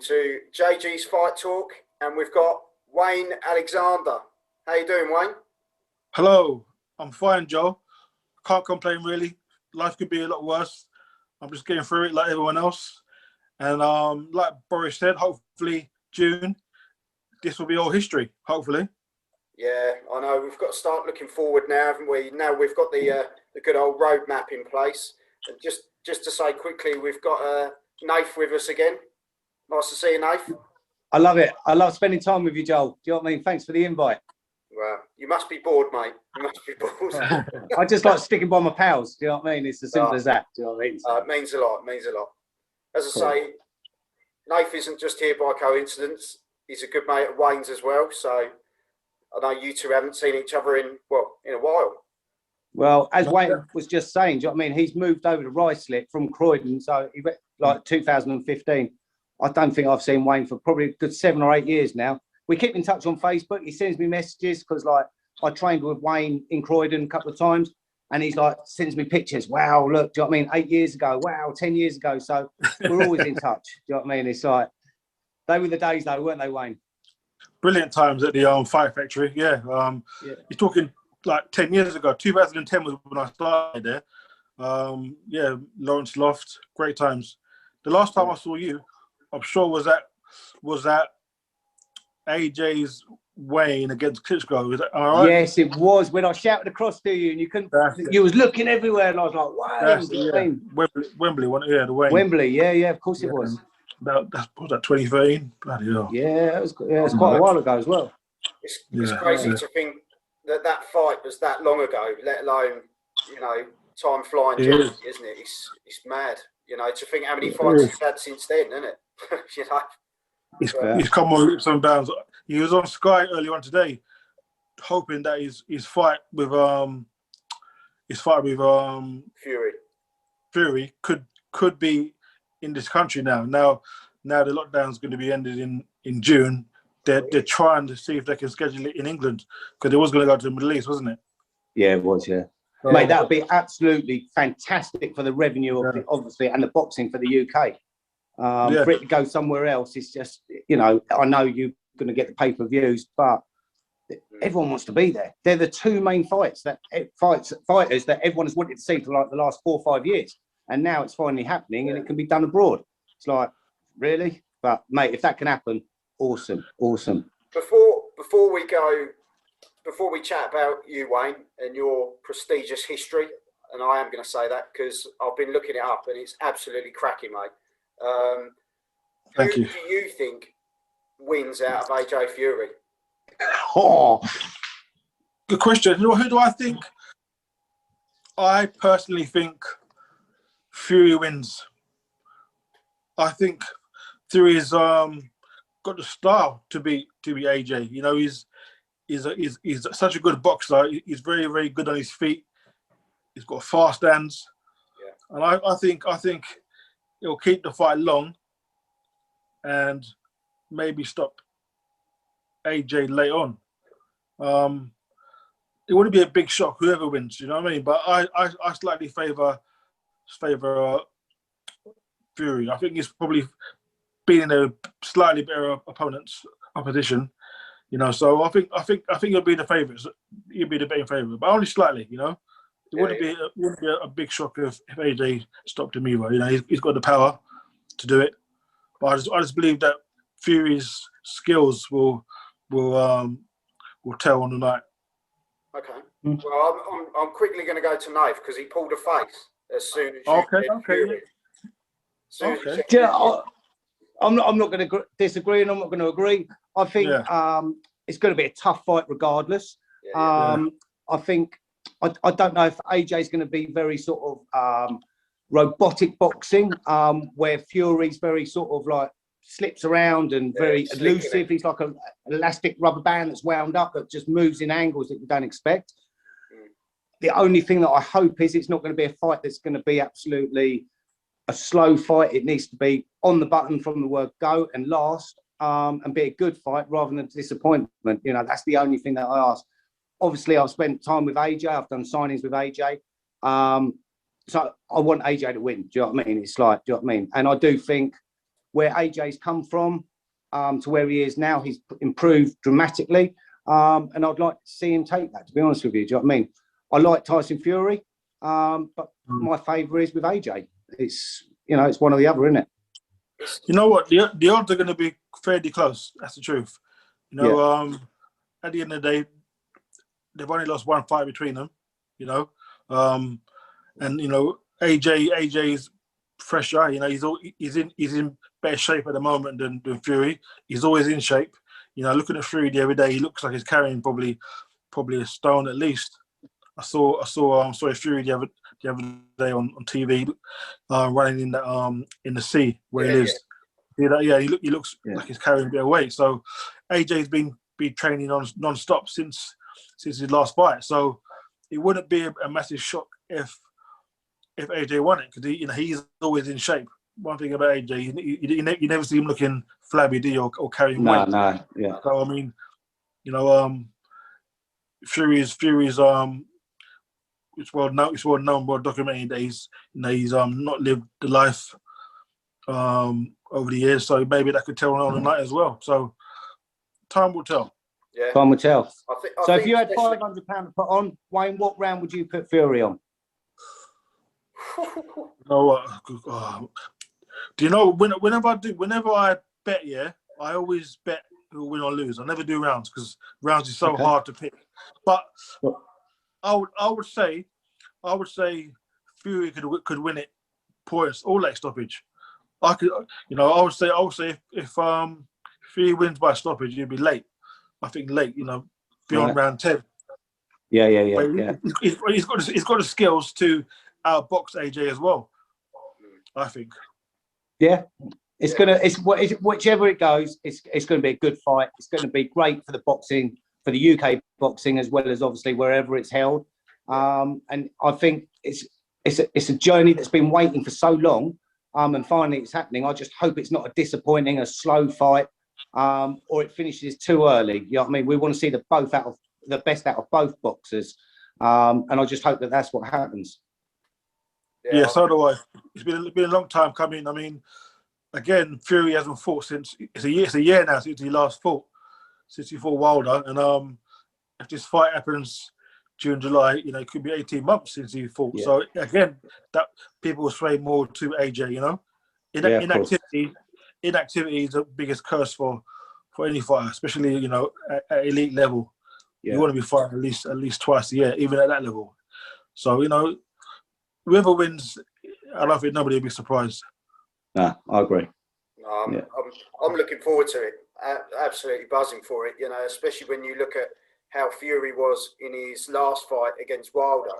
to JG's Fight Talk, and we've got Wayne Alexander. How you doing, Wayne? Hello, I'm fine, Joe. Can't complain really. Life could be a lot worse. I'm just getting through it like everyone else. And like Boris said, hopefully June, this will be all history, hopefully. Yeah, I know. We've got to start looking forward now, haven't we? Now we've got the good old roadmap in place. And just to say quickly, we've got Nath with us again. Nice to see you, Nath. I love it. I love spending time with you, Joel. Do you know what I mean? Thanks for the invite. Well, you must be bored, mate. You must be bored. I just like sticking by my pals. Do you know what I mean? It's as simple as that. Do you know what I mean? It means a lot. It means a lot. As I say, Nath isn't just here by coincidence. He's a good mate of Wayne's as well. So I know you two haven't seen each other in a while. Well, as Wayne was just saying, do you know what I mean? He's moved over to Ruislip from Croydon. So he went like 2015. I don't think I've seen Wayne for probably a good 7 or 8 years now. We keep in touch on Facebook. He sends me messages because, like, I trained with Wayne in Croydon a couple of times, and he's like sends me pictures. Wow, look, do you know what I mean? 8 years ago. Wow, 10 years ago. So we're always in touch. Do you know what I mean? It's like they were the days, though, weren't they, Wayne? Brilliant times at the Fight Factory. Yeah. You're talking like 10 years ago. 2010 was when I started there. Yeah, Lawrence Loft. Great times. The last time I saw you, I'm sure was that AJ's Wayne against Klitschko. Is that all right? Yes, it was. When I shouted across to you and you couldn't, you was looking everywhere, and I was like, wow. Wembley, wasn't it? Yeah, the Wayne. Wembley, yeah, of course it was. That was that 2013. Bloody hell. Yeah, it was quite a while ago as well. It's crazy to think that fight was that long ago, let alone, time flying, isn't it? It's mad, to think how many fights he's had since then, isn't it? He's come on leaps and bounds. He was on Sky earlier on today, hoping that his fight with Fury could be in this country now. Now the lockdown's going to be ended in June. They're trying to see if they can schedule it in England because it was going to go to the Middle East, wasn't it? Yeah, it was. Yeah, mate, that would be absolutely fantastic for the revenue of obviously and the boxing for the UK. For it to go somewhere else, it's just, I know you're going to get the pay-per-views, but everyone wants to be there. They're the two main fighters that everyone has wanted to see for like the last 4 or 5 years, and now it's finally happening, and it can be done abroad. It's like, really? But mate, if that can happen, awesome. Before we chat about you, Wayne, and your prestigious history, and I am going to say that because I've been looking it up, and it's absolutely cracking, mate. Thank you. Who do you think wins out of AJ Fury? Oh, good question. Who do I think? I personally think Fury wins. I think Fury's got the style to be AJ. He's such a good boxer. He's very, very good on his feet. He's got fast hands, and I think he'll keep the fight long and maybe stop AJ late on. It wouldn't be a big shock whoever wins, you know what I mean? But I slightly favour Fury. I think he's probably beating a slightly better opposition, So I think he'll be the favourites. He'll be the betting favourite, but only slightly, It wouldn't be a big shock if AJ stopped him either. He's got the power to do it, but I just believe that Fury's skills will tell on the night. Okay. Well, I'm quickly going to go to Nath because he pulled a face as soon as you said Fury. I'm not going to disagree, and I'm not going to agree. I think it's going to be a tough fight regardless. I think. I don't know if AJ is going to be very sort of robotic boxing, where Fury's very sort of like slips around and very elusive. He's like an elastic rubber band that's wound up that just moves in angles that you don't expect. The only thing that I hope is it's not going to be a fight that's going to be absolutely a slow fight. It needs to be on the button from the word go and last, and be a good fight rather than disappointment. That's the only thing that I ask. Obviously, I've spent time with AJ. I've done signings with AJ. So I want AJ to win. Do you know what I mean? It's like, do you know what I mean? And I do think where AJ's come from to where he is now. He's improved dramatically, and I'd like to see him take that. To be honest with you, do you know what I mean? I like Tyson Fury, but my favourite is with AJ. It's it's one or the other, isn't it? You know what? The odds are going to be fairly close. That's the truth. At the end of the day, they've only lost one fight between them. And AJ's fresher. He's in better shape at the moment than Fury. He's always in shape. Looking at Fury the other day, he looks like he's carrying probably a stone at least. I saw Fury the other day on TV, running in the sea where he lives. Yeah. He looks like he's carrying a bit of weight. So AJ's been training non-stop since his last fight. So it wouldn't be a massive shock if AJ won it, because he's always in shape. One thing about AJ, you never see him looking flabby, do you, or carrying weight. No, yeah. So I mean, Fury's it's well known, well documented that he's not lived the life over the years. So maybe that could tell on the night as well. So time will tell. Yeah, time will tell. I so think if you had £500 to put on, Wayne, what round would you put Fury on? Do you know whenever I bet, I always bet who will win or lose. I never do rounds because rounds is so hard to pick. But I would say Fury could win it points or late stoppage. I would say if Fury wins by stoppage, it'd be late. I think late, beyond round 10. Yeah. He's got the skills to outbox AJ as well, I think. Yeah, whichever it goes, it's going to be a good fight. It's going to be great for the boxing, for the UK boxing, as well as obviously wherever it's held. And I think it's a journey that's been waiting for so long, and finally it's happening. I just hope it's not a disappointing, a slow fight, or it finishes too early. You know what I mean? We want to see the best out of both boxers, and I just hope that that's what happens. Yeah, so do I. It's been a long time coming. I mean, again, Fury hasn't fought since it's a year now since he last fought, since he fought Wilder, and if this fight happens June, July, it could be 18 months since he fought. Yeah. So again, that people will sway more to AJ. Inactivity is the biggest curse for any fighter, especially at elite level. Yeah. You want to be fighting at least twice a year, even at that level. So whoever wins, I don't think nobody will be surprised. Nah, I agree. I'm looking forward to it. Absolutely buzzing for it. Especially when you look at how Fury was in his last fight against Wilder.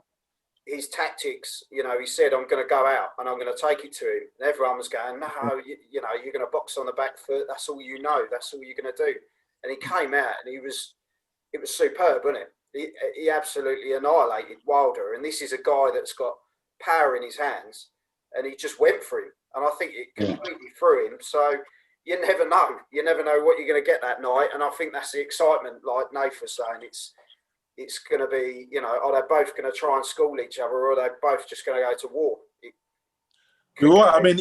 His tactics, he said, I'm going to go out and I'm going to take it to him. And everyone was going, no, you're going to box on the back foot. That's all you know. That's all you're going to do. And he came out and it was superb, wasn't it? He absolutely annihilated Wilder. And this is a guy that's got power in his hands, and he just went for him. And I think it completely threw him. So you never know. You never know what you're going to get that night. And I think that's the excitement, like Nath was saying. It's going to be, are they both going to try and school each other, or are they both just going to go to war? You're right. I mean,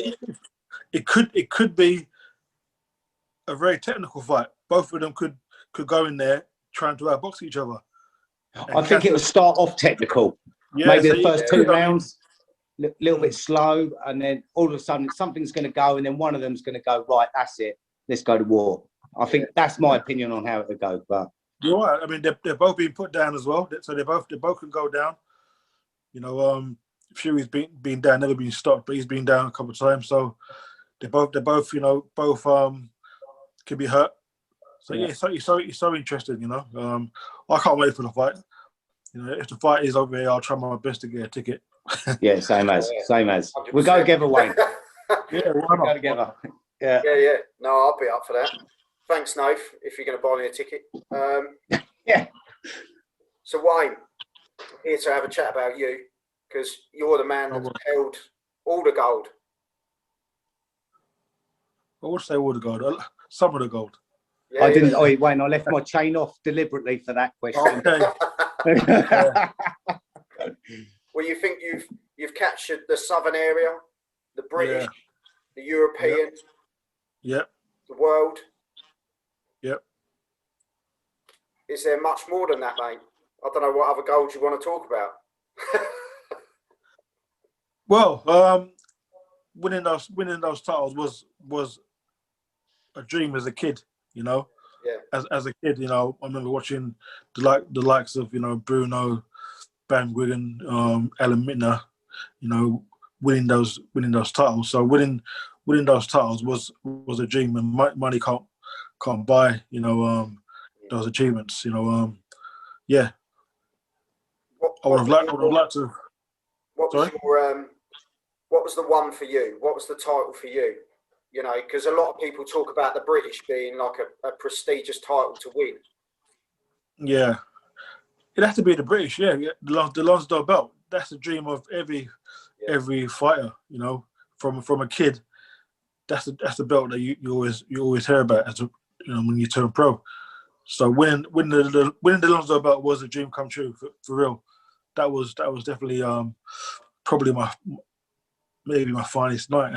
it could be a very technical fight. Both of them could go in there trying to outbox each other. I think it will start off technical. Yeah, maybe the first two rounds, a little bit slow, and then all of a sudden something's going to go, and then one of them's going to go, right, that's it, let's go to war. I think that's my opinion on how it would go. But you're right. I mean, they're both being put down as well, so they both can go down. Fury's been down, never been stopped, but he's been down a couple of times. So they're both can be hurt. So yeah, it's so interesting. I can't wait for the fight. If the fight is over here, I'll try my best to get a ticket. Yeah, same as. We'll go together, Wayne. Yeah, why not? We'll go together. Yeah. No, I'll be up for that. Thanks, Nath, if you're going to buy me a ticket. Yeah. So, Wayne, here to have a chat about you, because you're the man that's held all the gold. I would say all the gold. Some of the gold. Yeah, I didn't. Oh, Wayne, I left my chain off deliberately for that question. Okay. Well, you think you've captured the southern area, the British, the European, Yep. the world. Yep. Is there much more than that, mate? I don't know what other goals you want to talk about. Well, winning those titles was a dream as a kid, you know. Yeah. As a kid, you know, I remember watching the likes of, you know, Bruno, Van Wigan, Alan Mitner, you know, winning those titles. So winning those titles was a dream, and money can't buy, you know, those achievements. You know, yeah. I would have liked to. What was your what was the one for you? What was the title for you? You know, because a lot of people talk about the British being like a prestigious title to win. Yeah, it has to be the British. Yeah, the Lonsdale Belt. That's the dream of every fighter. You know, from a kid. That's the belt that you always hear about as when you turn pro. So winning the Lonsdale Belt was a dream come true for real. That was definitely probably maybe my finest night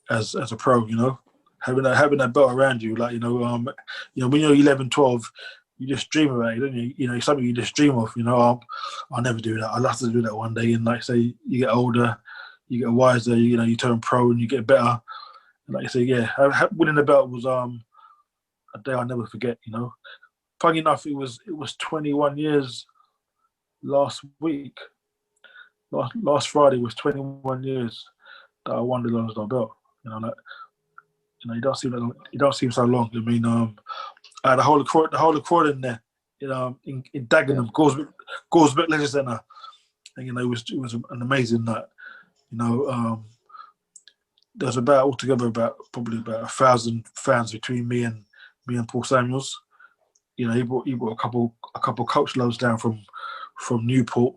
as a pro. You know, having that belt around you, like when you're 11, 12, you just dream about it, don't you? You know, it's something you just dream of. You know, I'll never do that. I'd love to do that one day. And like say, you get older, you get wiser. You know, you turn pro and you get better. And like I say, yeah, winning the belt was a day I'll never forget. You know, funny enough, it was 21 years last week. Last Friday was 21 years that I won the Lonsdale Belt. You know, like, it don't seem so long. I mean, I had the whole of Croydon there, in Dagenham, Goresbeck Leisure Centre, and it was an amazing night. You know, there was altogether probably about 1,000 fans between me and Paul Samuels. You know, he brought a couple coach loads down from Newport.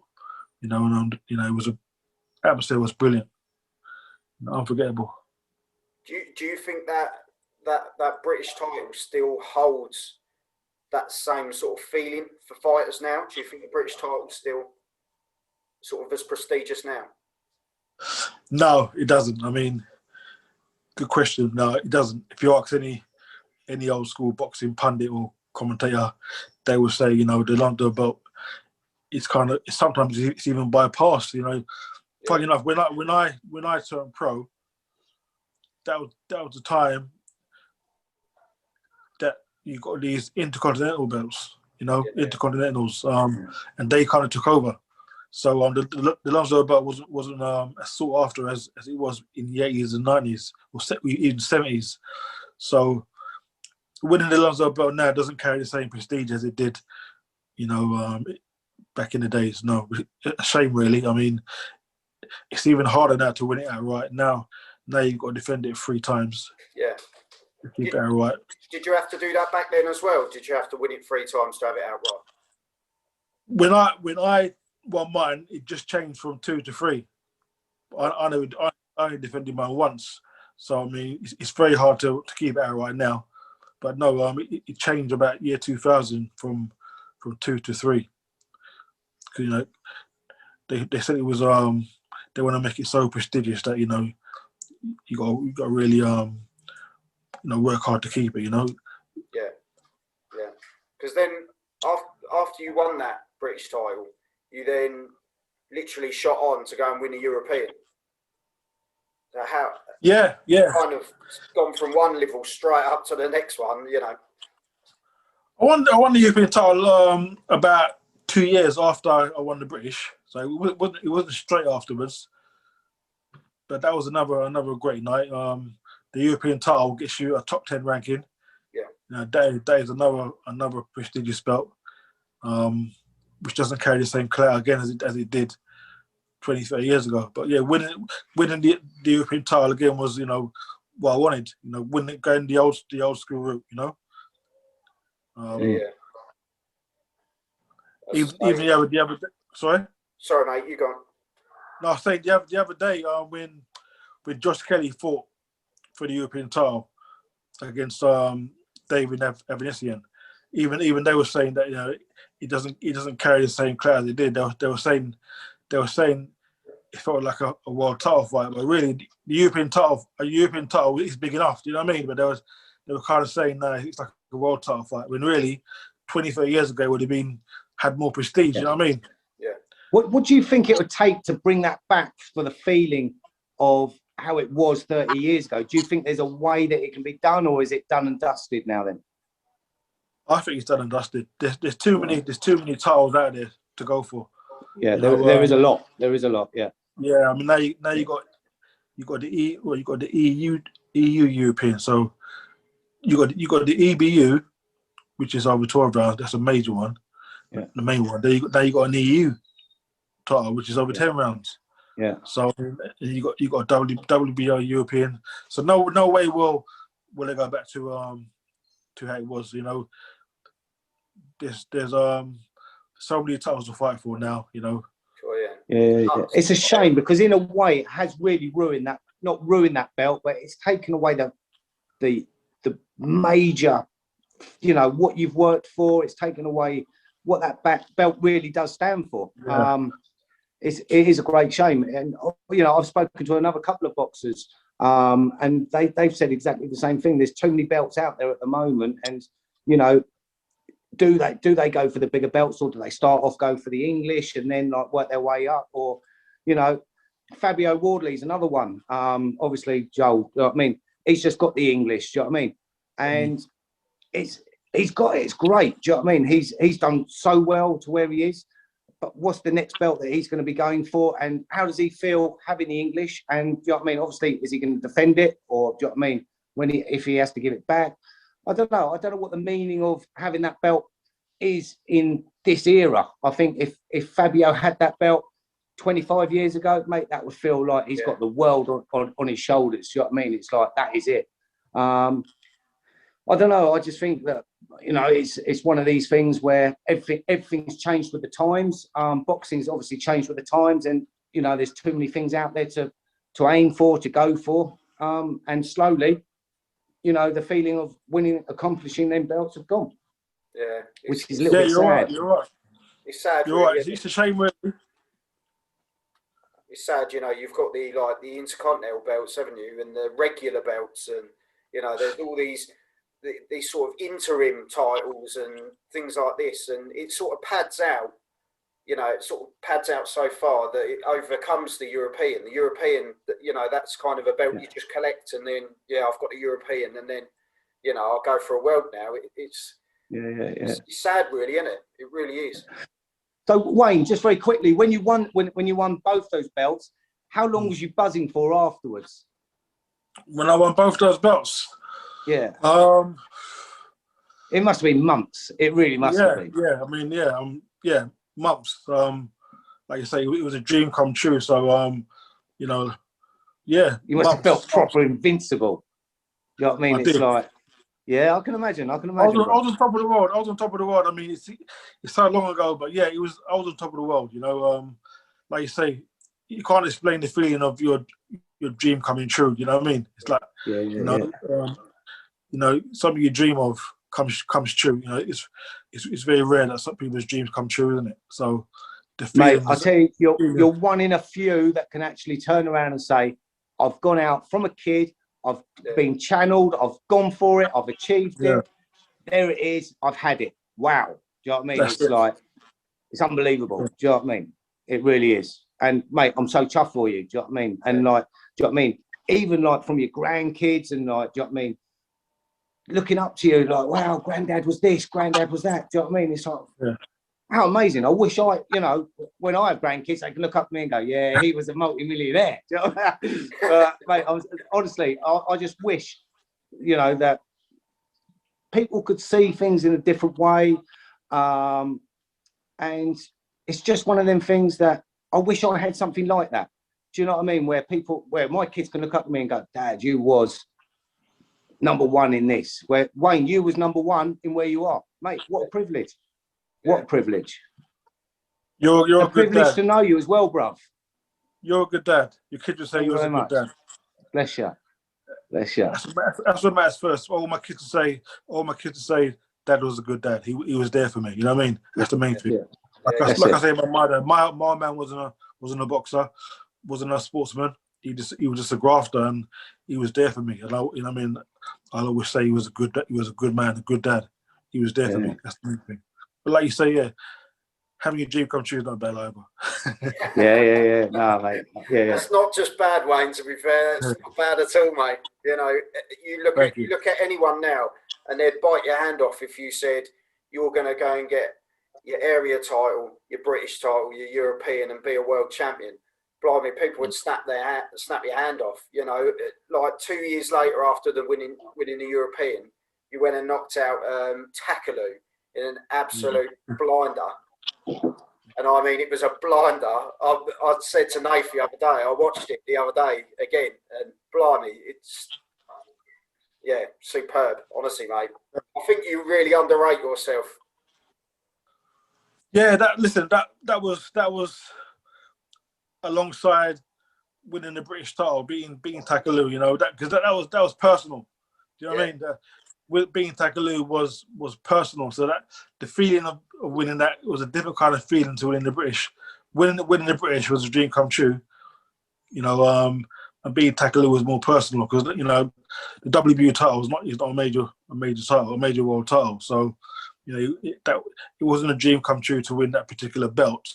You know, and it was atmosphere was brilliant, unforgettable. Do you think that British title still holds that same sort of feeling for fighters now? Do you think the British title is still sort of as prestigious now? No, it doesn't. I mean, good question. No, it doesn't. If you ask any old school boxing pundit or commentator, they will say, the Lonsdale Belt. Sometimes it's even bypassed. You know, funny enough, when I turned pro, that was the time that you got these intercontinental belts. You know, intercontinentals, and they kind of took over. So the Lonsdale Belt wasn't as sought after as it was in the 80s and 90s or even 70s. So winning the Lonsdale Belt now doesn't carry the same prestige as it did, back in the days. No, a shame really. I mean, it's even harder now to win it outright. Now you've got to defend it 3 times. Yeah. To keep it outright. Did you have to do that back then as well? Did you have to win it 3 times to have it outright? When I won mine, it just changed from 2 to 3. I only defended mine once. So I mean, it's very hard to keep it outright now. But no, it changed about year 2000 from 2 to 3. You know, they said it was they want to make it so prestigious that you got to really work hard to keep it. You know. Yeah. Because then after you won that British title, you then literally shot on to go and win a European. How? Yeah. Kind of gone from one level straight up to the next one. You know. I won the European title about 2 years after I won the British, so it wasn't straight afterwards. But that was another great night. The European title gets you a top 10 ranking. Yeah. That is another prestigious belt, which doesn't carry the same clout again as it did 20, 30 years ago. But yeah, winning the European title again was what I wanted. Going the old school route. Even the other day, sorry, mate, you go on. No, I was saying the other day when Josh Kelly fought for the European title against David Evanesian, even they were saying that it doesn't carry the same clout as it did. They were saying it felt like a world title fight. But really, a European title is big enough. Do you know what I mean? But they were kind of saying, no, it's like a world title fight. When really, 20, 30 years ago, it would have had more prestige. Yeah. You know what I mean? Yeah. What do you think it would take to bring that back for the feeling of how it was 30 years ago? Do you think there's a way that it can be done, or is it done and dusted now then? I think it's done and dusted. There's too many titles out there to go for. Yeah, there is a lot. There is a lot. Yeah. Yeah, I mean now you got the EU European. So you got the EBU, which is over 12 rounds. That's a major one. Yeah. The main one. Now you got an EU title, which is over 10 rounds. Yeah. So you got WBO European. So no way will it go back to how it was. You know, there's so many titles to fight for now. You know. Sure, yeah. Yeah. It's a shame because in a way it has really ruined that. Not ruined that belt, but it's taken away the major. You know what you've worked for. It's taken away what that belt really does stand for. Yeah. It is a great shame, and you know I've spoken to another couple of boxers, and they've said exactly the same thing. There's too many belts out there at the moment, and you know, do they go for the bigger belts, or do they start off go for the English and then like work their way up, or you know, Fabio Wardley's another one. Obviously Joel, you know what I mean, he's just got the English, do you know what I mean, and it's great, do you know what I mean? He's done so well to where he is. But what's the next belt that he's going to be going for, and how does he feel having the English? And do you know what I mean? Obviously, is he going to defend it, or do you know what I mean? If he has to give it back, I don't know. I don't know what the meaning of having that belt is in this era. I think if Fabio had that belt 25 years ago, mate, that would feel like he's got the world on his shoulders. Do you know what I mean? It's like that is it. I don't know. I just think that, you know, it's one of these things where everything's changed with the times. Boxing's obviously changed with the times, and you know, there's too many things out there to aim for, to go for, and slowly, you know, the feeling of winning, accomplishing them belts have gone. Yeah, which is a little bit sad. Right, you're right. It's sad. You're really, right. It's a shame. Really. It's sad, you know. You've got the intercontinental belts, haven't you, and the regular belts, and you know, there's all these sort of interim titles and things like this, and it sort of pads out, you know, it sort of pads out so far that it overcomes the European. The European, you know, that's kind of a belt you just collect, and then, I've got the European, and then, you know, I'll go for a world now. It's sad, really, isn't it? It really is. So, Wayne, just very quickly, when you won both those belts, how long was you buzzing for afterwards? When I won both those belts? Yeah. It must have been months. It really must have been. Yeah. I mean, months. Like you say, it was a dream come true. So, you know, yeah. You must have felt proper invincible. You know what I mean? I it's did. Like, yeah, I can imagine. I was on top of the world. I was on top of the world. I mean, it's so long ago, but yeah, I was on top of the world. You know, like you say, you can't explain the feeling of your dream coming true. You know what I mean? It's like, you know, something you dream of comes true. You know, it's very rare that some people's dreams come true, isn't it? So, mate, I tell you, you're one in a few that can actually turn around and say, "I've gone out from a kid. I've been channeled. I've gone for it. I've achieved it. There it is. I've had it. Wow." Do you know what I mean? It's like, it's unbelievable. Do you know what I mean? It really is. And mate, I'm so chuffed for you. Do you know what I mean? And like, do you know what I mean? Even like from your grandkids and like, do you know what I mean? Looking up to you like, wow, granddad was this, granddad was that. Do you know what I mean? It's like, how amazing. I wish you know, when I have grandkids, they can look up to me and go, yeah, he was a multi-millionaire. Do you know what I mean? Mate, honestly, I just wish, you know, that people could see things in a different way. And it's just one of them things that I wish I had something like that. Do you know what I mean? Where my kids can look up at me and go, Dad, you was number one in this. Where Wayne, you was number one in where you are. Mate, what a privilege. What a privilege. You're a good privilege dad. to know you as well, bruv. You're a good dad. Your kids will say you're a good dad. Bless you. Bless you. That's what matters first. All my kids say, Dad was a good dad. He was there for me. You know what I mean? That's the main thing. Like I say, my man wasn't a boxer. wasn't a sportsman. He was just a grafter, and he was there for me. And I mean, I'll always say he was a good man, a good dad. He was there for me. That's the main thing. But like you say, yeah, having your dream come true is not bad either. Yeah. No, mate. Yeah. That's not just bad, Wayne. To be fair, it's not bad at all, mate. You know, you look at anyone now, and they'd bite your hand off if you said you're going to go and get your area title, your British title, your European, and be a world champion. Blimey, people would snap your hand off. You know, like 2 years later after the winning the European, you went and knocked out Takalu in an absolute blinder. And I mean, it was a blinder. I said to Nath the other day, I watched it the other day again, and blimey, it's superb. Honestly, mate, I think you really underrate yourself. Yeah, that was alongside winning the British title, beating Takalu. You know, because that was personal. Do you know what I mean? With being Takalu was personal, so that the feeling of winning that was a different kind of feeling to winning the British. Winning the British was a dream come true, you know. And being Takalu was more personal because, you know, the WBO title is not a major title, a major world title. So, you know, it wasn't a dream come true to win that particular belt,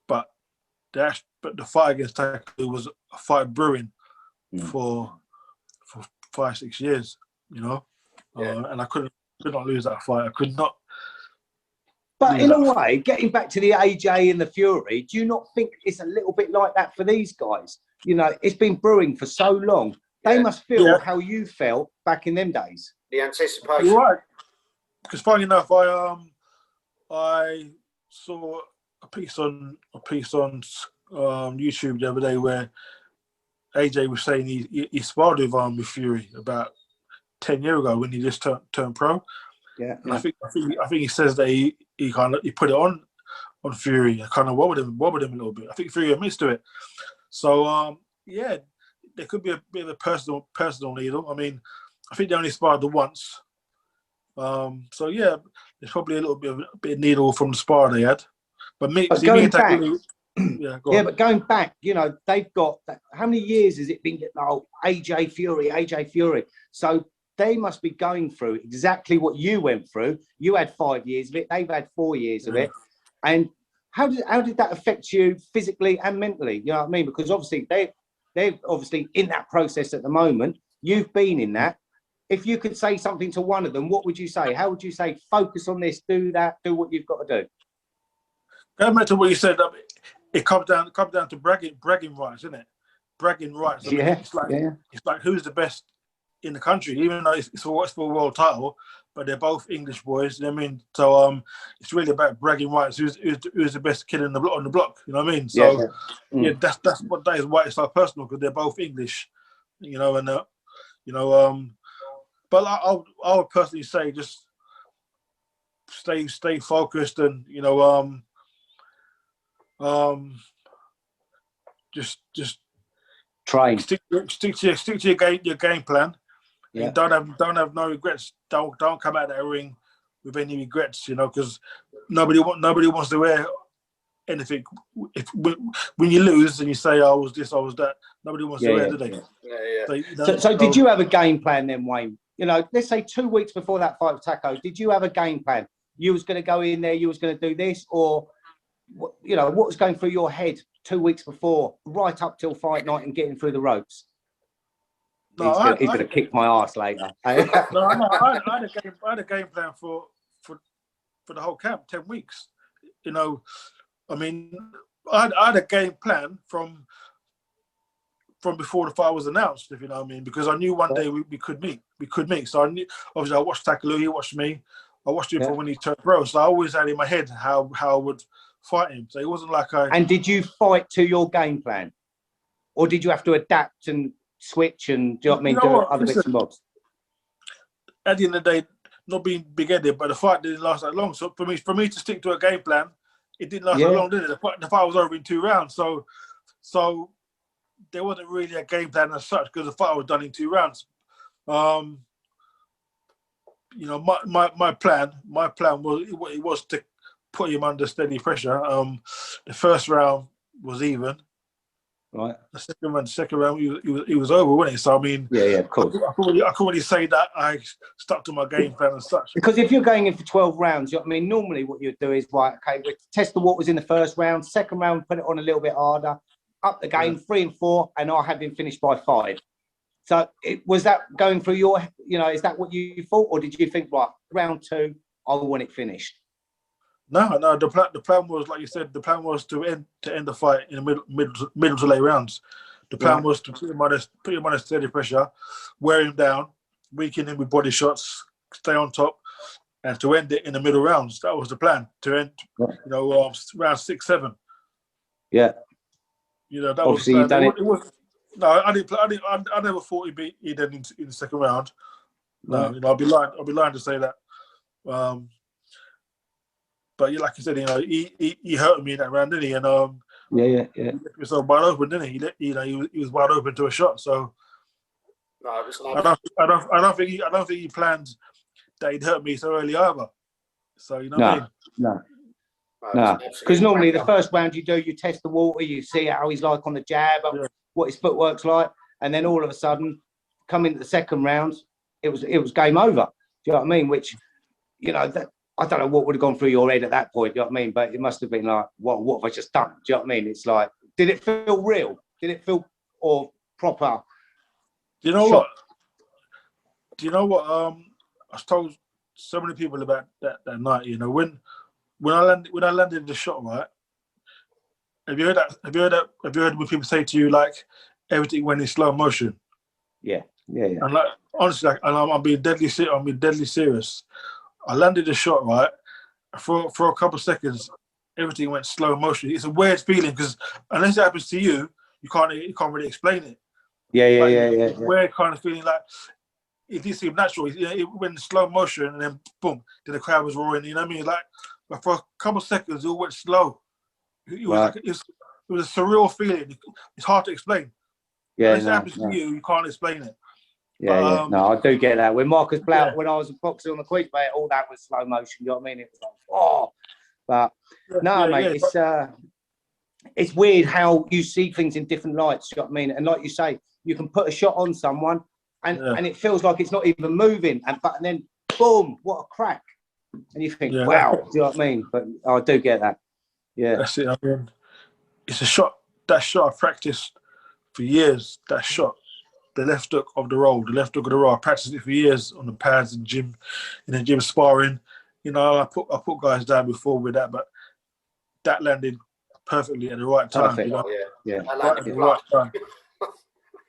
but the fight against Takalu was a fight brewing for 5-6 years, you know. And I could not lose that fight. I could not. But in a way, getting back to the AJ and the Fury, do you not think it's a little bit like that for these guys? You know, it's been brewing for so long. They must feel how you felt back in them days. The anticipation. You're right. Because funny enough, I saw a piece on YouTube the other day where AJ was saying he sparred with Fury about 10 years ago when he just turned pro. Yeah. And I think he says that he put it on Fury and kind of wobbled him a little bit. I think Fury admits to it. So there could be a bit of a personal needle. I mean, I think they only sparred once. So yeah, there's probably a little bit of needle from the spar they had. But going back, but going back, you know, they've got how many years has it been? Oh, AJ Fury. So they must be going through exactly what you went through. You had 5 years of it. They've had 4 years of it. And how did that affect you physically and mentally? You know what I mean? Because obviously they're obviously in that process at the moment. You've been in that. If you could say something to one of them, what would you say? How would you say, focus on this, do that, do what you've got to do? Going back to what you said, it comes down to bragging rights, isn't it? Bragging rights. I mean, it's like who's the best in the country, even though it's for a world title, but they're both English boys. You know what I mean? So it's really about bragging rights. Who's the best kid on the block? You know what I mean? So that's what that is. Why it's so personal, because they're both English. You know, and but I would personally say just stay focused and just train. Stick to your game plan. Yeah. Don't have no regrets. Don't come out of that ring with any regrets, because nobody wants to wear anything. When you lose and you say, I was this, I was that, nobody wants to wear it, do they? Yeah. So did you have a game plan then, Wayne? Let's say 2 weeks before that fight with Taco, did you have a game plan? You was going to go in there, you was going to do this, or what was going through your head 2 weeks before, right up till fight night and getting through the ropes? He's going to kick my ass later. I had a game plan for the whole camp, 10 weeks. I mean, I had a game plan from before the fight was announced, if you know what I mean, because I knew one day we could meet. So I knew, obviously, I watched Takalu, he watched me. I watched him from when he turned pro. So I always had in my head how I would fight him. So it wasn't like And did you fight to your game plan? Or did you have to adapt and switch and, do you know what I mean, do other bits and bobs? At the end of the day, not being big-headed, but the fight didn't last that long. So for me to stick to a game plan, it didn't last that long, did it? The fight was over in 2 rounds. So there wasn't really a game plan as such because the fight was done in 2 rounds. My plan was to put him under steady pressure. The first round was even. Right. The second round, he was over, wasn't he? So I mean, yeah, of course. I couldn't really say that I stuck to my game plan as such. Because if you're going in for 12 rounds, you know what I mean, normally what you'd do is, right, okay, we test the waters in the first round, second round, put it on a little bit harder, up the game, 3 and 4, and I have him finished by 5. So was that going through your, is that what you thought? Or did you think, right, round 2, I want it finished? No. The plan was, like you said, the plan was to end the fight in the middle to late rounds. The plan was to put him on a steady pressure, wear him down, weaken him with body shots, stay on top, and to end it in the middle rounds. That was the plan, to end, round 6, 7. Yeah. That Obviously, was the plan. you've done it. No, I never thought he'd end in the second round. No, Right. I'll be lying to say that. But like you said, he hurt me in that round, didn't he? And Yeah. he left himself wide open, didn't he? He was wide open to a shot. So No, it was I don't think he planned that he'd hurt me so early either. So what I mean? No. Because normally the first round you test the water, you see how he's like on the jab, what his footwork's like, and then all of a sudden, come into the second round, it was game over. Do you know what I mean? Which, I don't know what would have gone through your head at that point. Do you know what I mean? But it must have been like, what have I just done? Do you know what I mean? It's like, did it feel real? Did it feel or proper? Do you know what? I told so many people about that night. When I landed the shot, right? Have you heard that? Have you heard when people say to you like everything went in slow motion? Yeah. And like honestly, I'm being deadly serious. I landed the shot, right? For a couple of seconds, everything went slow motion. It's a weird feeling because unless it happens to you, you can't really explain it. Yeah. Weird kind of feeling, like it didn't seem natural. It went in slow motion and then boom, then the crowd was roaring. You know what I mean? Like, but for a couple of seconds, it all went slow. It was it was a surreal feeling. It's hard to explain. Unless it happens to you can't explain it. Yeah. No, I do get that. When Marcus Blount, when I was boxing on the Queen's mate, all that was slow motion. You know what I mean? It was like, but mate, it's weird how you see things in different lights. You know what I mean? And like you say, you can put a shot on someone, and it feels like it's not even moving, and then boom, what a crack! And you think, wow, do you know what I mean? But I do get that. Yeah, that's it. I mean, it's a shot. That shot I practiced for years. That shot. The left hook of the roll. I practiced it for years on the pads in the gym sparring. I put guys down before with that, but that landed perfectly at the right time. Perfect. Yeah. That landed right time.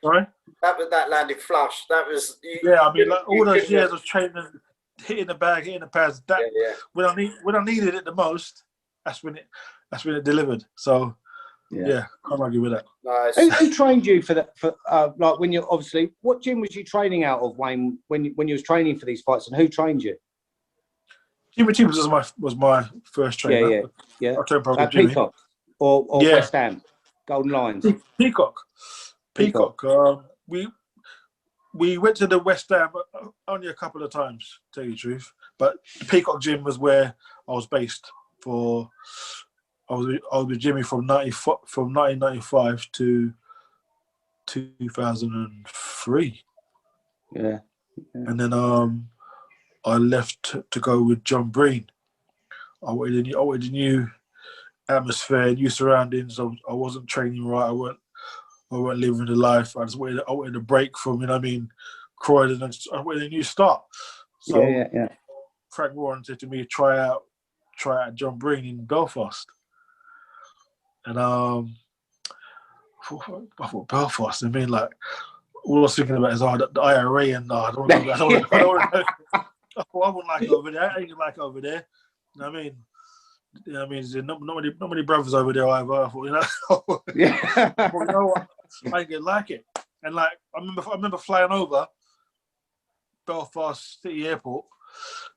Sorry? That landed flush. That was. I mean, like all those years of training, hitting the bag, hitting the pads. That when I needed it the most, that's when it delivered. So. Yeah, can't argue with that. Nice. Who trained you for that? Like when you're obviously, what gym was you training out of, Wayne? When you was training for these fights, and who trained you? Jimmy Timbers was my first trainer. Yeah. I trained probably Jimmy. Peacock or West Ham, Golden Lions. Peacock. We went to the West Ham only a couple of times, to tell you the truth. But the Peacock gym was where I was based for. I was with Jimmy from 1995 to 2003. Yeah. And then I left to go with John Breen. I wanted a new atmosphere, new surroundings. I wasn't training right. I weren't living the life. I wanted a break from, Croydon, and I wanted a new start. So Frank Warren said to me, try out John Breen in Belfast. And I thought Belfast. I mean, like all I was thinking about is the IRA, and I don't want to. I wouldn't like it over there. I ain't like it over there. You know what I mean? There's not many brothers over there either. I thought, you know what? I ain't gonna like it. And like I remember flying over Belfast City Airport,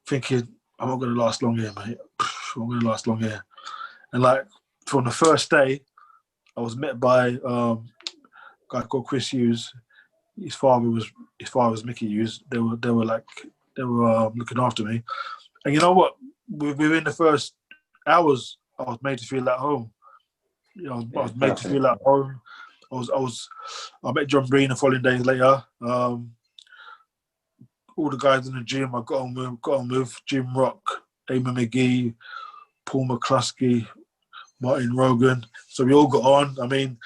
thinking I'm not gonna last long here, mate. I'm gonna last long here, and like. From the first day, I was met by a guy called Chris Hughes. His father was Mickey Hughes. They were looking after me, and you know what? Within the first hours, I was made to feel at home. I was made to feel at home. I met John Breen the following days later. All the guys in the gym I got on with Jim Rock, Eamon McGee, Paul McCluskey, Martin Rogan. So we all got on. I mean,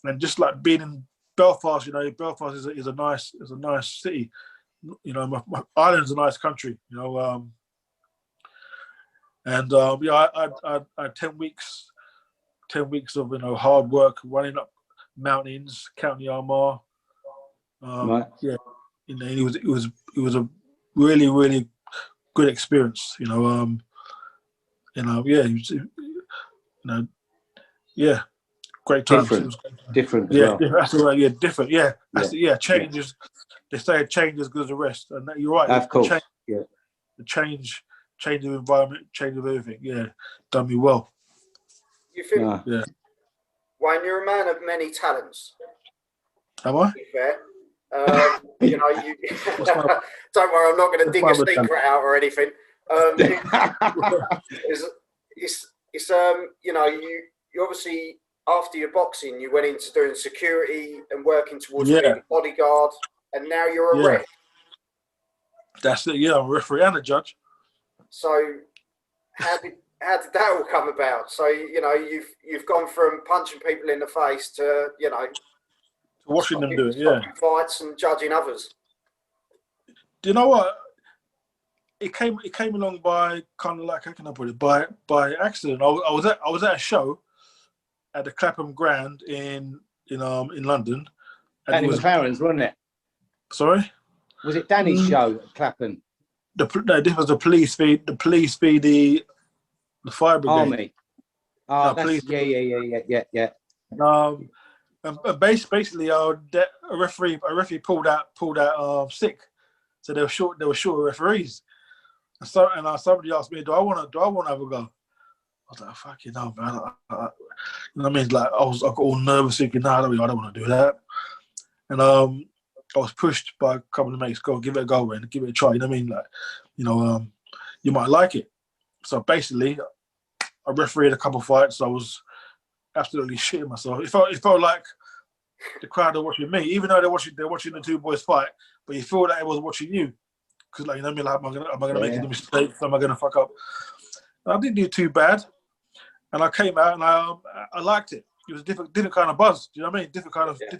and just like being in Belfast, Belfast is a nice city. My Ireland's a nice country. I had 10 weeks of hard work running up mountains, County Armagh. Right. Yeah, it was a really, really good experience. Great times. Different as Yeah, well. that's right. Yeah, different. Yeah, change is. They say change is good as a rest, and you're right. Of course. The change of environment, change of everything. Yeah, done me well. You think? Yeah. Wayne, you're a man of many talents. Am I? To be fair. You don't worry, I'm not going to dig a secret out or anything. You obviously, after your boxing, you went into doing security and working towards being a bodyguard, and now you're a ref. That's it. Yeah, I'm a referee and a judge. So, how did that all come about? So, you've gone from punching people in the face to, watching them do it, fights and judging others. Do you know what? It came along by kind of like, how can I put it? By accident. I was at a show at the Clapham Grand in London. Danny McLaren's, wasn't it? Sorry? Was it Danny's show at Clapham? No, this was the police feed the fire brigade. Army. Oh, yeah. And basically, a referee pulled out sick, so they were short of referees. And somebody asked me, do I want to have a go? I was like, fuck you know, man. I mean, like I got all nervous thinking, no, I don't want to do that. And I was pushed by a couple of mates, go give it a go, man, give it a try. You know what I mean? Like, you might like it. So basically, I refereed a couple of fights. I was absolutely shitting myself. It felt like the crowd are watching me, even though they're watching the two boys fight. But you feel like it was watching you, because like, like, am I gonna make any mistakes? Am I gonna fuck up? And I didn't do too bad, and I came out and I liked it. It was a different kind of buzz. Do you know what I mean? Different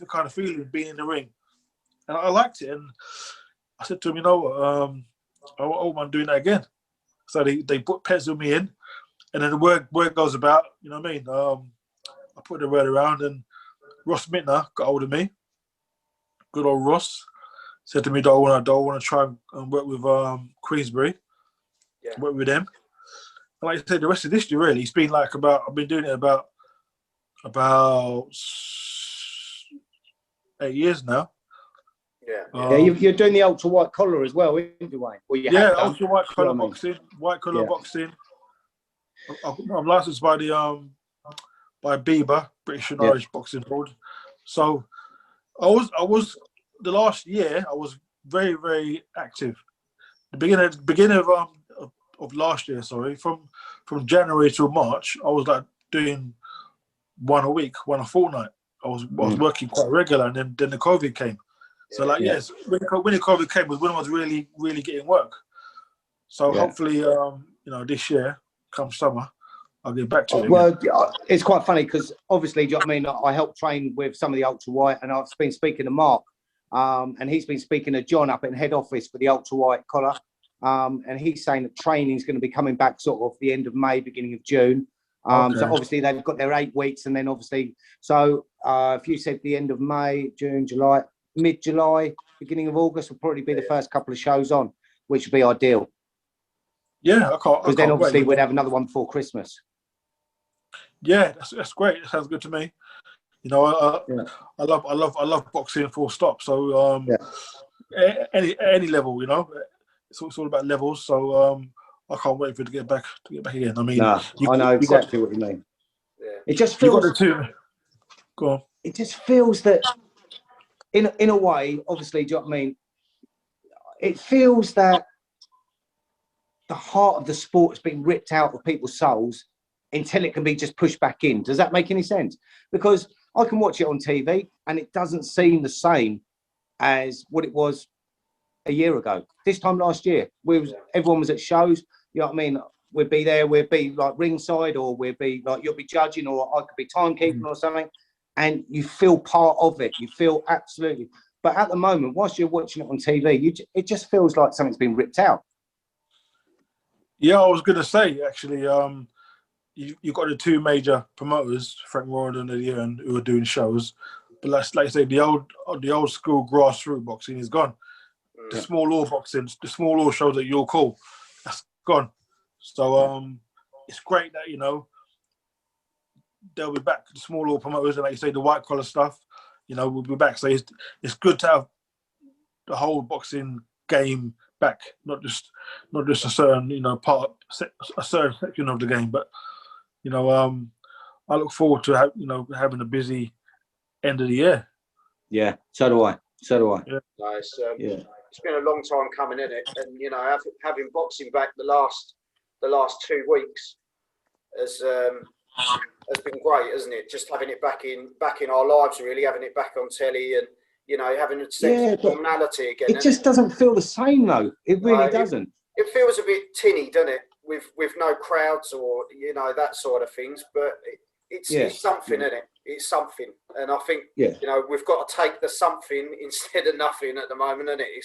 kind of feeling being in the ring, and I liked it. And I said to him, I won't mind doing that again. So they penciled me in, and then the word goes about. You know what I mean? I put the word around, and Ross Mittner got hold of me. Good old Ross said to me, "Do I want to try and work with Queensbury? Yeah. Work with them." And like I said, the rest of this year really, it's been like I've been doing it about 8 years now. Yeah. You're doing the ultra white collar as well, aren't you, Wayne? Well, ultra white collar boxing, boxing. I'm licensed by the by BIBA, British and Irish Boxing Board. So I was the last year I was very, very active. The beginning of last year, from January to March, I was like doing one a week, one a fortnight. I was working quite regular, and then the COVID came. So when the COVID came was when I was really, really getting work. So hopefully, this year, come summer, I'll get back to it. Well, it's quite funny because obviously, do you know what I mean? I helped train with some of the ultra white, and I've been speaking to Mark, and he's been speaking to John up in head office for the ultra white collar, and he's saying that training is going to be coming back sort of the end of May, beginning of June. So obviously they've got their 8 weeks, and then obviously, so if you said the end of May, June, July, mid-July, beginning of August will probably be the first couple of shows on, which would be ideal. Yeah, I can't. Because then obviously we'd have another one before Christmas. Yeah, that's great. That sounds good to me. I love boxing full stop. So any level, it's all about levels. So I can't wait for it to get back again. I mean, I know exactly what you mean. Yeah. It just feels. Go on. It just feels that, in a way, obviously, do you know what I mean? It feels that the heart of the sport has been ripped out of people's souls until it can be just pushed back in. Does that make any sense? Because I can watch it on TV, and it doesn't seem the same as what it was a year ago. This time last year, everyone was at shows. You know what I mean? We'd be there. We'd be like ringside, or we'd be like you'll be judging, or I could be timekeeping or something. And you feel part of it. You feel absolutely. But at the moment, whilst you're watching it on TV, it just feels like something's been ripped out. Yeah, I was going to say actually. You got the two major promoters, Frank Warren and Eddie Hearn, who are doing shows. But like I say, the old school grassroots boxing is gone. The small law boxing, the small law shows that you'll call, that's gone. So it's great that they'll be back. The small law promoters, and like you say, the white collar stuff, we'll be back. So it's good to have the whole boxing game back, not just a certain a certain section of the game, but I look forward to having a busy end of the year. Yeah, so do I. Yeah. Nice. It's been a long time coming, isn't it? And having boxing back the last 2 weeks has been great, hasn't it? Just having it back in our lives, really, having it back on telly, and having a sense of normality again. It just doesn't feel the same, though. It really doesn't. It feels a bit tinny, doesn't it? With no crowds or that sort of things, but it's something, isn't it? It's something, and I think we've got to take the something instead of nothing at the moment, isn't it?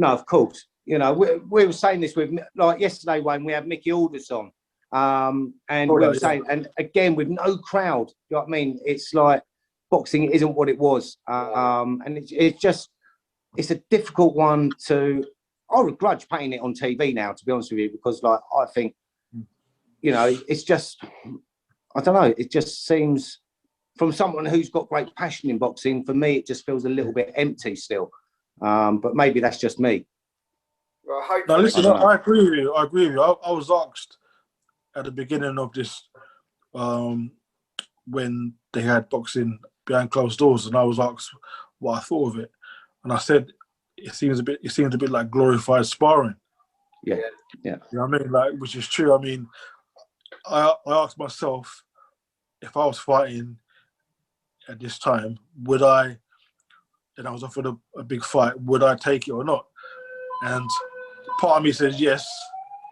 No, of course. We were saying this with, like yesterday, Wayne, we had Mickey Aldous on, and we were saying, and again with no crowd. You know what I mean? It's like boxing isn't what it was, and it's a difficult one to. I begrudge paying it on TV now, to be honest with you, because I think, it's just, I don't know. It just seems, from someone who's got great passion in boxing, for me, it just feels a little bit empty still. But maybe that's just me. Well, now, listen, I agree with you. I was asked at the beginning of this, when they had boxing behind closed doors, and I was asked what I thought of it, and I said, it seems a bit like glorified sparring. Yeah. You know what I mean? Like, which is true. I mean, I asked myself, if I was fighting at this time, would I, and I was offered a big fight, would I take it or not? And part of me says yes,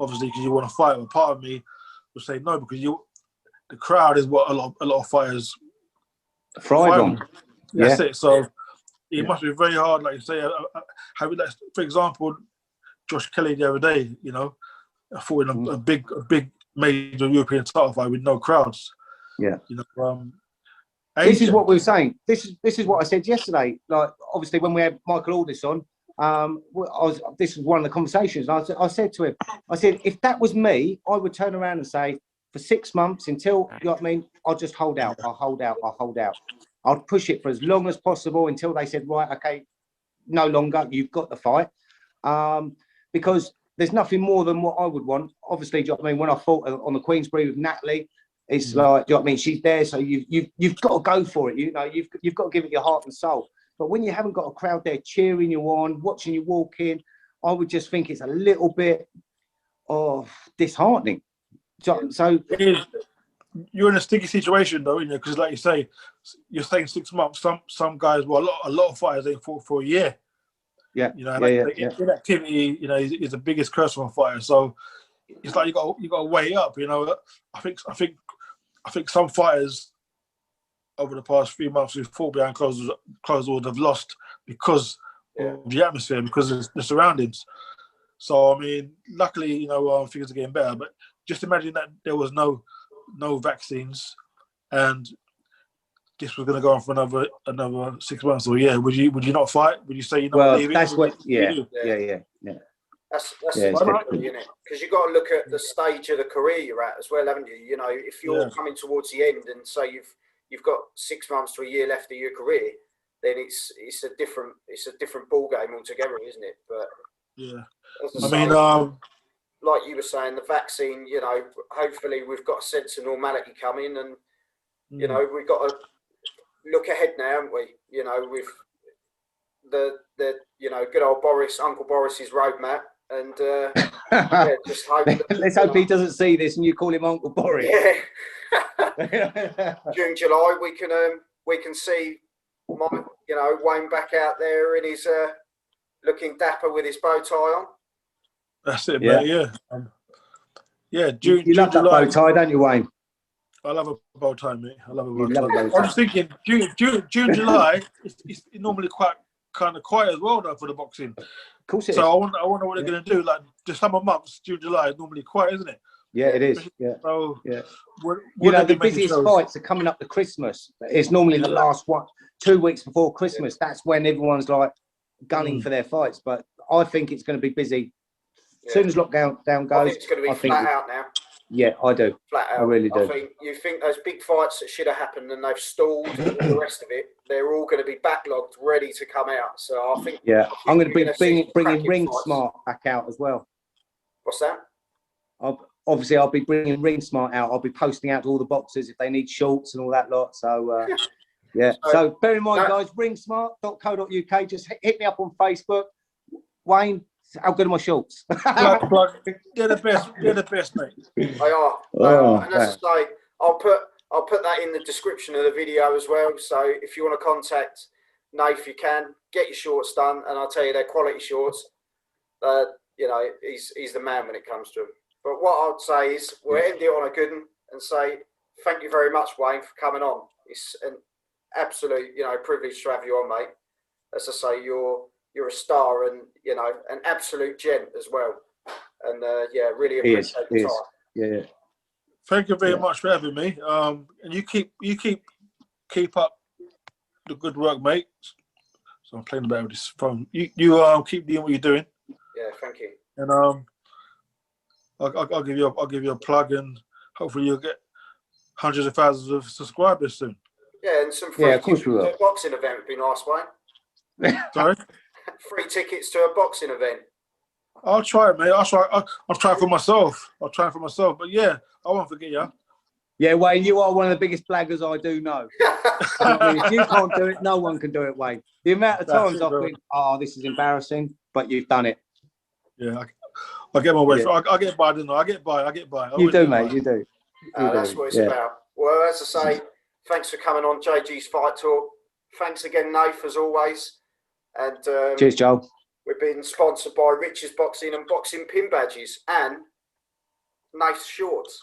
obviously, because you want to fight, but part of me would say no, because the crowd is what a lot of fighters thrive on. That's it. So it must be very hard, like you say, having that. For example, Josh Kelly the other day, I fought in a big major European title fight with no crowds. Yeah. This is what we were saying. This is what I said yesterday. Like, obviously, when we had Michael Aldous on, this was one of the conversations. I said to him, if that was me, I would turn around and say, for 6 months until, you know what I mean, I'll just hold out. I'll hold out. I'd push it for as long as possible until they said, right, okay, no longer, you've got the fight. Because there's nothing more than what I would want. Obviously, do you know what I mean? When I fought on the Queensberry with Natalie, it's like, do you know what I mean? She's there, so you've got to go for it. You've got to give it your heart and soul. But when you haven't got a crowd there cheering you on, watching you walk in, I would just think it's a little bit disheartening. So you're in a sticky situation, though, because like you say, you're saying 6 months. Some guys, well, a lot of fighters, they fought for a year. Yeah, inactivity, is the biggest curse for a fighter. So it's like you got to weigh up. I think some fighters over the past 3 months who fought behind closed doors have lost because of the atmosphere, because of the surroundings. So I mean, luckily, things are getting better. But just imagine that there was no vaccines, and this was going to go on for another 6 months or a year. Would you not fight? Would you say leave it? That's what. Yeah. That's difficult, isn't it? Because you've got to look at the stage of the career you're at as well, haven't you? If you're coming towards the end and say you've got 6 months to a year left of your career, then it's a different ball game altogether, isn't it? But like you were saying, the vaccine, hopefully we've got a sense of normality coming, and we've got to look ahead now, haven't we? With the good old Uncle Boris's roadmap, and just hope. Let's hope he doesn't see this and you call him Uncle Boris. Yeah. June, July, we can we can see, Wayne back out there in his looking dapper with his bow tie on. That's it, Yeah. mate. Yeah. Yeah. You June, love that July. bow tie, don't you, Wayne? I love a bow tie, mate. I love a You bow love a tie. bow tie. I'm just thinking June, July. It's normally quite kind of quiet as well, though, for the boxing. Of course it is. So I wonder what they're going to do. Like the summer months, June, July is normally quiet, isn't it? Yeah, it is. Yeah. So Yeah. would You know, they the be making busiest shows? fights are coming up to Christmas. It's normally the last 2 weeks before Christmas. That's when everyone's like gunning for their fights. But I think it's going to be busy. As soon as lockdown I goes, think it's going to be flat out now. Yeah, I do. Flat out. I really do. I think you think those big fights that should have happened and they've stalled and all the rest of it, they're all going to be backlogged, ready to come out. So I think. Yeah, I'm going to be bringing Ring fights. Smart back out as well. What's that? Obviously, I'll be bringing Ring Smart out. I'll be posting out to all the boxers if they need shorts and all that lot. So, yeah. So bear in mind, guys, ringsmart.co.uk. Just hit me up on Facebook. Wayne, how good are my shorts? Plug. They're the best. They're the best, mate. They are. And as I say, I'll put that in the description of the video as well. So if you want to contact Nath, you can get your shorts done, and I'll tell you they're quality shorts. He's the man when it comes to them. But what I'd say is we'll end it on a good one and say thank you very much, Wayne, for coming on. It's an absolute, privilege to have you on, mate. As I say, you're a star and an absolute gent as well. And really appreciate the time. Yeah. Thank you very much for having me. And you keep up the good work, mate. So I'm playing about with this phone. You keep doing what you're doing. Yeah, thank you. And I'll give you a plug, and hopefully you'll get hundreds of thousands of subscribers soon. Yeah, and some free tickets we will. to a boxing event would be nice, Wayne. Sorry? Free tickets to a boxing event. I'll try it, mate. I'll try it for myself. But yeah, I won't forget you. Yeah, Wayne, you are one of the biggest blaggers I do know. If you can't do it, no one can do it, Wayne. The amount of times I've been, this is embarrassing, but you've done it. Yeah, I get my way through. I get by, don't I? I get by. You do, mate. You do. That's what it's about. Well, as I say, thanks for coming on JG's Fight Talk. Thanks again, Nath, as always. And cheers, Joel. We've been sponsored by Rich's Boxing and Boxing Pin Badges and Nath's Shorts.